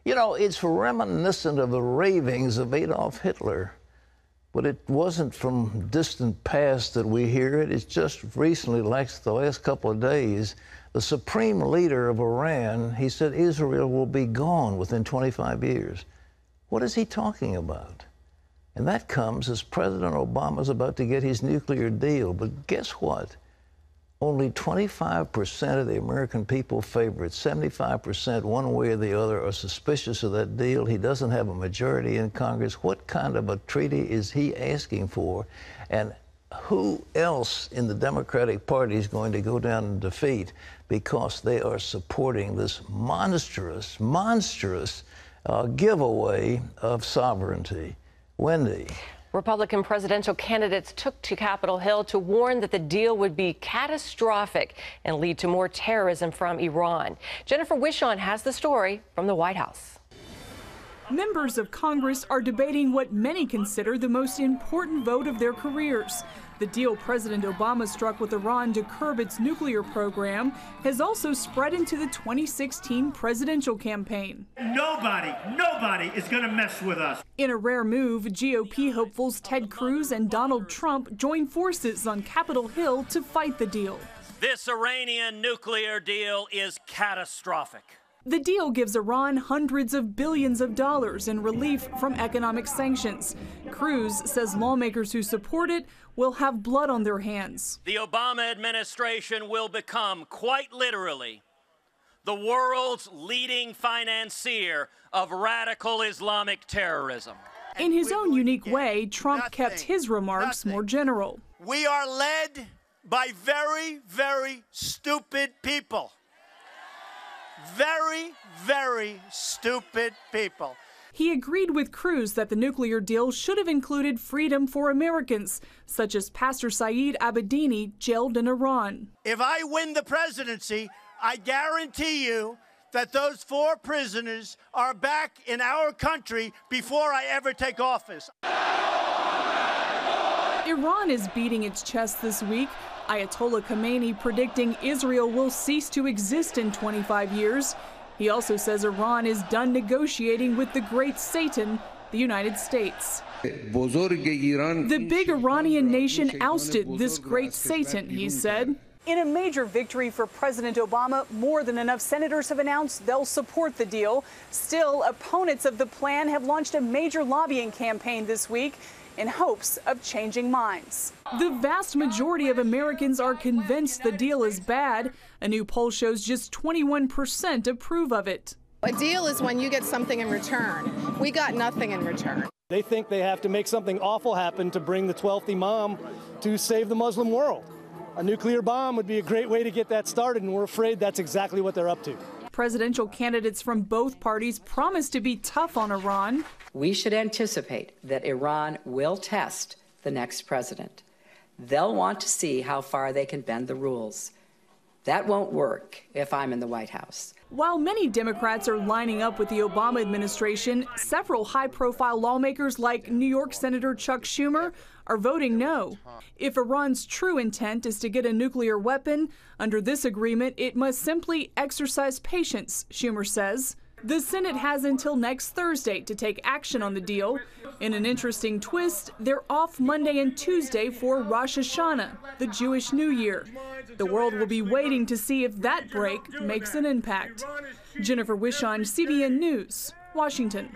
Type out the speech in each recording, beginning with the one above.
You know, it's reminiscent of the ravings of Adolf Hitler. But it wasn't from distant past that we hear it. It's just recently, like the last couple of days, the supreme leader of Iran, he said Israel will be gone within 25 years. What is he talking about? And that comes as President Obama's about to get his nuclear deal. But guess what? Only 25% of the American people favor it. 75%, one way or the other, are suspicious of that deal. He doesn't have a majority in Congress. What kind of a treaty is he asking for? And who else in the Democratic Party is going to go down in defeat because they are supporting this monstrous giveaway of sovereignty? Wendy. Republican presidential candidates took to Capitol Hill to warn that the deal would be catastrophic and lead to more terrorism from Iran. Jennifer Wishon has the story from the White House. Members of Congress are debating what many consider the most important vote of their careers. The deal President Obama struck with Iran to curb its nuclear program has also spread into the 2016 presidential campaign. Nobody is going to mess with us. In a rare move, GOP hopefuls Ted Cruz and Donald Trump joined forces on Capitol Hill to fight the deal. This Iranian nuclear deal is catastrophic. The deal gives Iran hundreds of billions of dollars in relief from economic sanctions. Cruz says lawmakers who support it will have blood on their hands. The Obama administration will become, quite literally, the world's leading financier of radical Islamic terrorism. In his own unique way, Trump kept his remarks more general. We are led by very, very stupid people. Very stupid people. He agreed with Cruz that the nuclear deal should have included freedom for Americans, such as Pastor Saeed Abedini, jailed in Iran. If I win the presidency, I guarantee you that those 4 prisoners are back in our country before I ever take office. Iran is beating its chest this week. Ayatollah Khamenei predicting Israel will cease to exist in 25 years. He also says Iran is done negotiating with the great Satan, the United States. The big Iranian nation ousted this great Satan, he said. In a major victory for President Obama, more than enough senators have announced they'll support the deal. Still, opponents of the plan have launched a major lobbying campaign this week in hopes of changing minds. The vast majority of Americans are convinced the deal is bad. A new poll shows just 21% approve of it. A deal is when you get something in return. We got nothing in return. They think they have to make something awful happen to bring the 12th Imam to save the Muslim world. A nuclear bomb would be a great way to get that started, and we're afraid that's exactly what they're up to. Presidential candidates from both parties promise to be tough on Iran. We should anticipate that Iran will test the next president. They'll want to see how far they can bend the rules. That won't work if I'm in the White House. While many Democrats are lining up with the Obama administration, several high-profile lawmakers like New York Senator Chuck Schumer are voting no. If Iran's true intent is to get a nuclear weapon, under this agreement, it must simply exercise patience, Schumer says. The Senate has until next Thursday to take action on the deal. In an interesting twist, they're off Monday and Tuesday for Rosh Hashanah, the Jewish New Year. The world will be waiting to see if that break makes an impact. Jennifer Wishon, CBN News, Washington.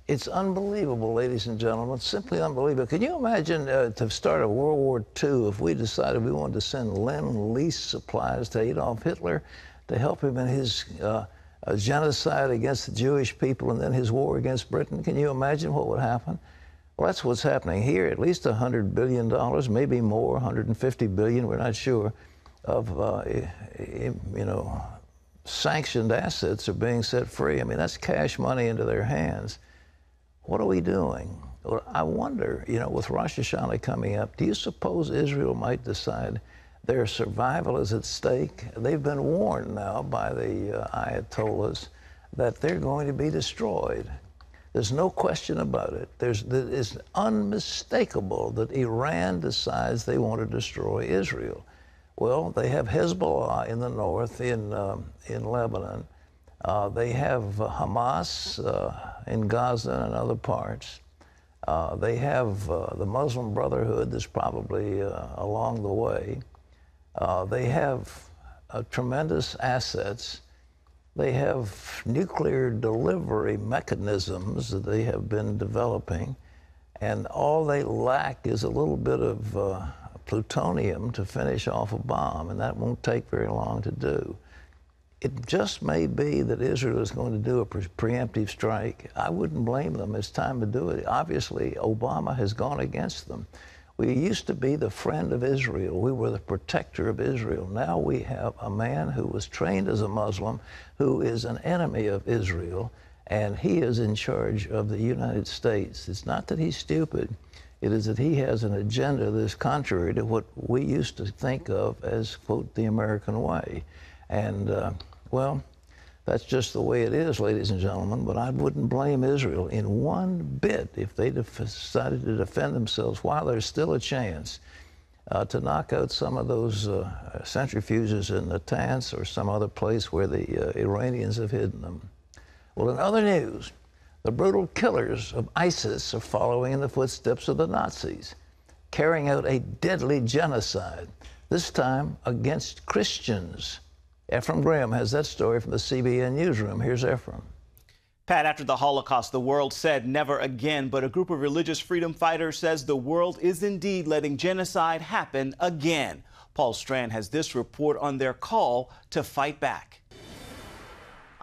It's unbelievable, ladies and gentlemen, simply unbelievable. Can you imagine to start a World War II if we decided we wanted to send Lend-Lease supplies to Adolf Hitler to help him in his genocide against the Jewish people and then his war against Britain? Can you imagine what would happen? Well, that's what's happening here. At least $100 billion, maybe more, $150 billion, we're not sure, of, sanctioned assets are being set free. I mean, that's cash money into their hands. What are we doing? Well, I wonder, with Rosh Hashanah coming up, do you suppose Israel might decide their survival is at stake? They've been warned now by the Ayatollahs that they're going to be destroyed. There's no question about it. It's unmistakable that Iran decides they want to destroy Israel. Well, they have Hezbollah in the north, in Lebanon. They have Hamas in Gaza and other parts. They have the Muslim Brotherhood that's probably along the way. They have tremendous assets. They have nuclear delivery mechanisms that they have been developing. And all they lack is a little bit of plutonium to finish off a bomb, and that won't take very long to do. It just may be that Israel is going to do a preemptive strike. I wouldn't blame them. It's time to do it. Obviously, Obama has gone against them. We used to be the friend of Israel. We were the protector of Israel. Now we have a man who was trained as a Muslim who is an enemy of Israel, and he is in charge of the United States. It's not that he's stupid. It is that he has an agenda that is contrary to what we used to think of as, quote, the American way. And, well, that's just the way it is, ladies and gentlemen, but I wouldn't blame Israel in one bit if they decided to defend themselves while there's still a chance to knock out some of those centrifuges in Natanz or some other place where the Iranians have hidden them. Well, in other news, the brutal killers of ISIS are following in the footsteps of the Nazis, carrying out a deadly genocide, this time against Christians. Ephraim Graham has that story from the CBN newsroom. Here's Ephraim. Pat, after the Holocaust, the world said never again, but a group of religious freedom fighters says the world is indeed letting genocide happen again. Paul Strand has this report on their call to fight back.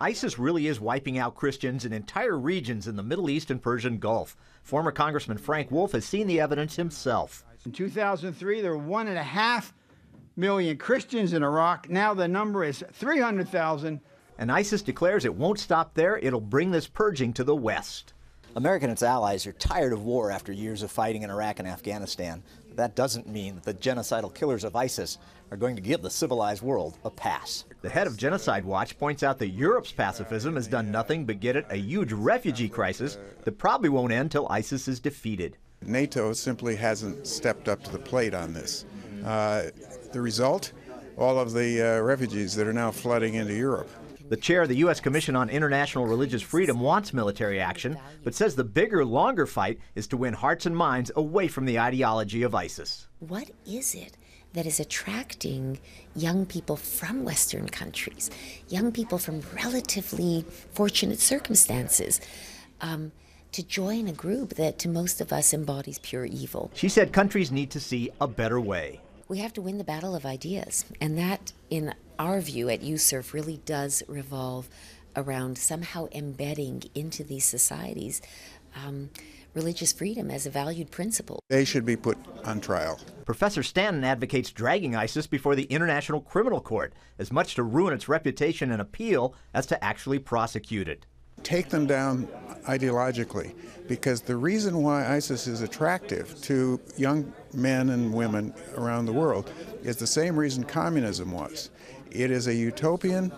ISIS really is wiping out Christians in entire regions in the Middle East and Persian Gulf. Former Congressman Frank Wolf has seen the evidence himself. In 2003, there were 1.5 million Christians in Iraq. Now the number is 300,000. And ISIS declares it won't stop there. It'll bring this purging to the West. America and its allies are tired of war after years of fighting in Iraq and Afghanistan. But that doesn't mean that the genocidal killers of ISIS are going to give the civilized world a pass. The head of Genocide Watch points out that Europe's pacifism has done nothing but get it a huge refugee crisis that probably won't end till ISIS is defeated. NATO simply hasn't stepped up to the plate on this. The result? All of the refugees that are now flooding into Europe. The chair of the U.S. Commission on International Religious Freedom wants military action, but says the bigger, longer fight is to win hearts and minds away from the ideology of ISIS. What is it that is attracting young people from Western countries, young people from relatively fortunate circumstances, to join a group that to most of us embodies pure evil? She said countries need to see a better way. We have to win the battle of ideas, and that, in our view at USERF, really does revolve around somehow embedding into these societies religious freedom as a valued principle. They should be put on trial. Professor Stanton advocates dragging ISIS before the International Criminal Court, as much to ruin its reputation and appeal as to actually prosecute it. Take them down ideologically, because the reason why ISIS is attractive to young men and women around the world is the same reason communism was. It is a utopian,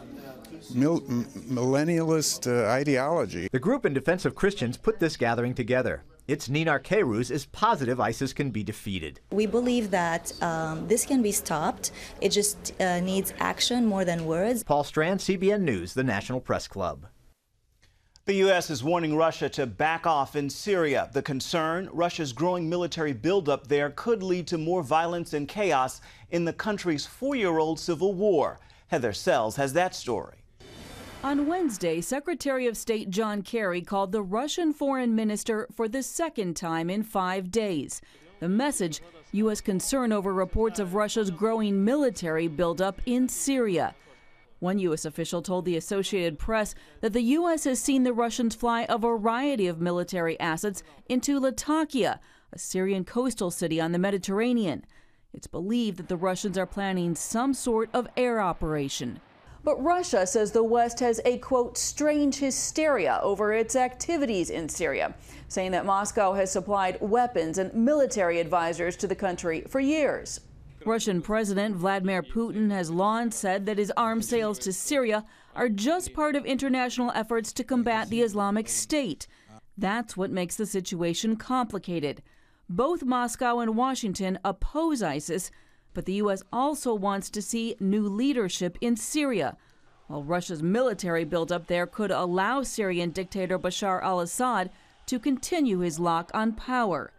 millennialist ideology. The group in defense of Christians put this gathering together. Its Ninar Keiruz is positive ISIS can be defeated. We believe that this can be stopped. It just needs action more than words. Paul Strand, CBN News, the National Press Club. The U.S. is warning Russia to back off in Syria. The concern, Russia's growing military buildup there could lead to more violence and chaos in the country's 4-year-old civil war. Heather Sells has that story. On Wednesday, Secretary of State John Kerry called the Russian foreign minister for the second time in 5 days. The message, U.S. concern over reports of Russia's growing military buildup in Syria. One U.S. official told the Associated Press that the U.S. has seen the Russians fly a variety of military assets into Latakia, a Syrian coastal city on the Mediterranean. It's believed that the Russians are planning some sort of air operation. But Russia says the West has a, quote, strange hysteria over its activities in Syria, saying that Moscow has supplied weapons and military advisors to the country for years. Russian President Vladimir Putin has long said that his arms sales to Syria are just part of international efforts to combat the Islamic State. That's what makes the situation complicated. Both Moscow and Washington oppose ISIS, but the U.S. also wants to see new leadership in Syria, while Russia's military buildup there could allow Syrian dictator Bashar al-Assad to continue his lock on power.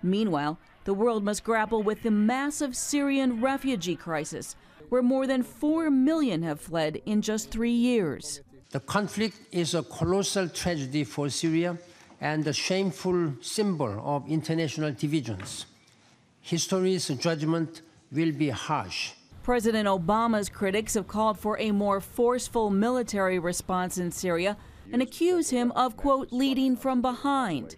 Meanwhile, the world must grapple with the massive Syrian refugee crisis, where more than 4 million have fled in just 3 years. The conflict is a colossal tragedy for Syria and a shameful symbol of international divisions. History's judgment will be harsh. President Obama's critics have called for a more forceful military response in Syria and accuse him of, quote, leading from behind.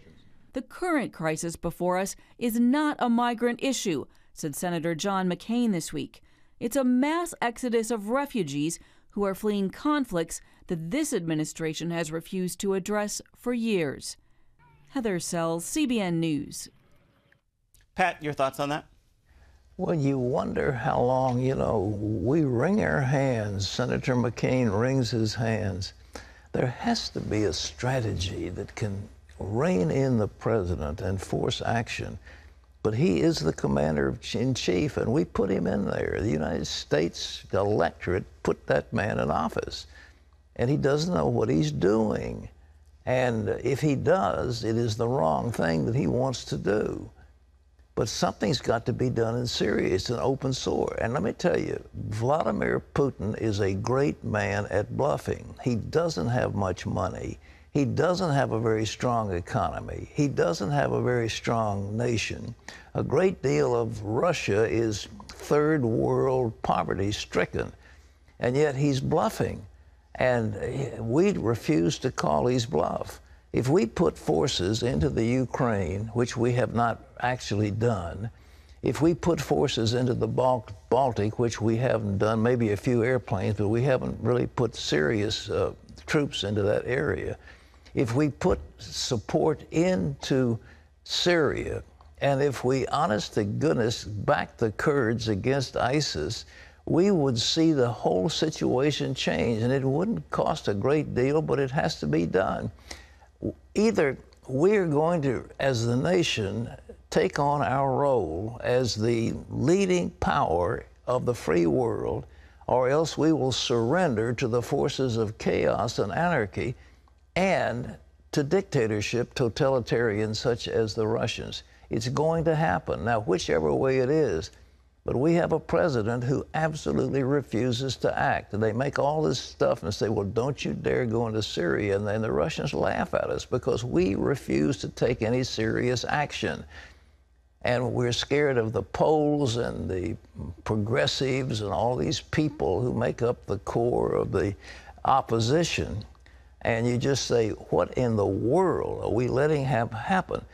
The current crisis before us is not a migrant issue, said Senator John McCain this week. It's a mass exodus of refugees who are fleeing conflicts that this administration has refused to address for years. Heather Sells, CBN News. Pat, your thoughts on that? Well, you wonder how long, we wring our hands. Senator McCain wrings his hands. There has to be a strategy that can rein in the president and force action. But he is the commander-in-chief, and we put him in there. The United States electorate put that man in office, and he doesn't know what he's doing. And if he does, it is the wrong thing that he wants to do. But something's got to be done in Syria. It's an open sore. And let me tell you, Vladimir Putin is a great man at bluffing. He doesn't have much money. He doesn't have a very strong economy. He doesn't have a very strong nation. A great deal of Russia is third world poverty stricken. And yet he's bluffing. And we refuse to call his bluff. If we put forces into the Ukraine, which we have not actually done, if we put forces into the Baltic, which we haven't done, maybe a few airplanes, but we haven't really put serious troops into that area. If we put support into Syria, and if we, honest to goodness, back the Kurds against ISIS, we would see the whole situation change, and it wouldn't cost a great deal, but it has to be done. Either we're going to, as the nation, take on our role as the leading power of the free world, or else we will surrender to the forces of chaos and anarchy and to dictatorship, totalitarians such as the Russians. It's going to happen. Now, whichever way it is, but we have a president who absolutely refuses to act. And they make all this stuff and say, well, don't you dare go into Syria. And then the Russians laugh at us because we refuse to take any serious action. And we're scared of the Poles and the progressives and all these people who make up the core of the opposition. And you just say, what in the world are we letting happen?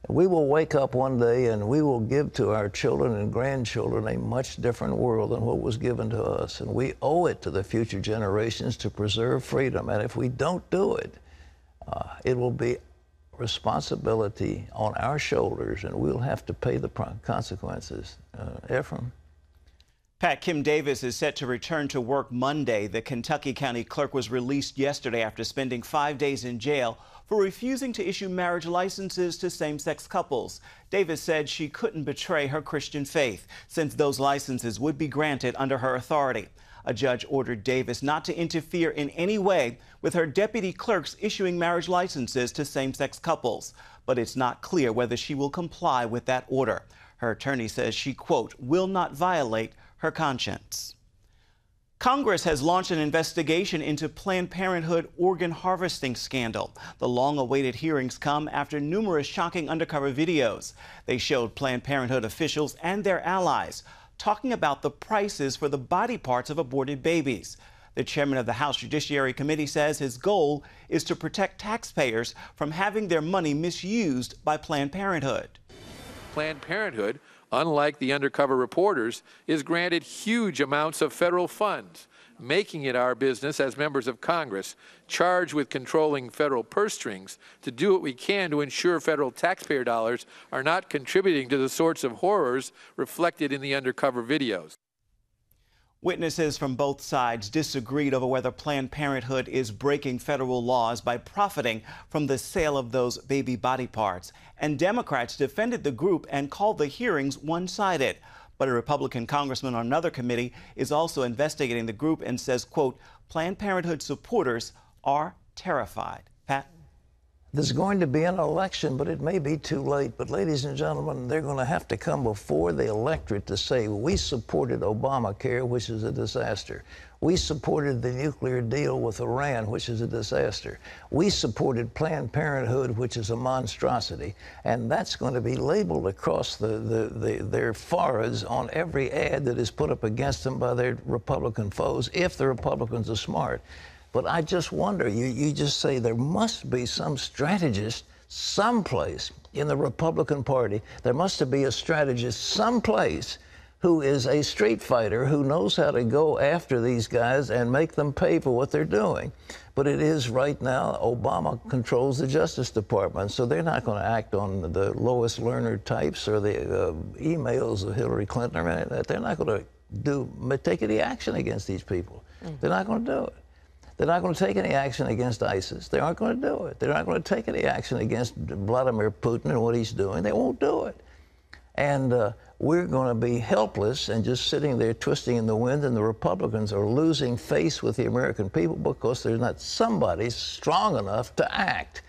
We will wake up one day and we will give to our children and grandchildren a much different world than what was given to us. And we owe it to the future generations to preserve freedom. And if we don't do it, it will be responsibility on our shoulders, and we'll have to pay the consequences. Ephraim? Pat, Kim Davis is set to return to work Monday. The Kentucky County Clerk was released yesterday after spending 5 days in jail for refusing to issue marriage licenses to same-sex couples. Davis said she couldn't betray her Christian faith, since those licenses would be granted under her authority. A judge ordered Davis not to interfere in any way with her deputy clerks issuing marriage licenses to same-sex couples, but it's not clear whether she will comply with that order. Her attorney says she, quote, will not violate her conscience. Congress has launched an investigation into Planned Parenthood organ harvesting scandal. The long-awaited hearings come after numerous shocking undercover videos. They showed Planned Parenthood officials and their allies talking about the prices for the body parts of aborted babies. The chairman of the House Judiciary Committee says his goal is to protect taxpayers from having their money misused by Planned Parenthood. Planned Parenthood, unlike the undercover reporters, is granted huge amounts of federal funds, making it our business as members of Congress, charged with controlling federal purse strings, to do what we can to ensure federal taxpayer dollars are not contributing to the sorts of horrors reflected in the undercover videos. Witnesses from both sides disagreed over whether Planned Parenthood is breaking federal laws by profiting from the sale of those baby body parts. And Democrats defended the group and called the hearings one-sided. But a Republican congressman on another committee is also investigating the group and says, quote, Planned Parenthood supporters are terrified. Pat? There's going to be an election, but it may be too late. But ladies and gentlemen, they're going to have to come before the electorate to say, we supported Obamacare, which is a disaster. We supported the nuclear deal with Iran, which is a disaster. We supported Planned Parenthood, which is a monstrosity. And that's going to be labeled across their foreheads on every ad that is put up against them by their Republican foes, if the Republicans are smart. But I just wonder, you just say there must be some strategist someplace in the Republican Party. There must be a strategist someplace who is a street fighter, who knows how to go after these guys and make them pay for what they're doing. But it is right now, Obama controls the Justice Department, so they're not going to act on the Lois Lerner types or the emails of Hillary Clinton or anything like that. They're not going to take any action against these people. They're not going to do it. They're not going to take any action against ISIS. They aren't going to do it. They're not going to take any action against Vladimir Putin and what he's doing. They won't do it. And we're going to be helpless and just sitting there twisting in the wind, and the Republicans are losing face with the American people because there's not somebody strong enough to act.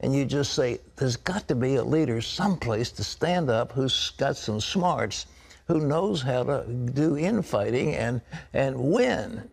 And you just say, there's got to be a leader someplace to stand up who's got some smarts, who knows how to do infighting and win.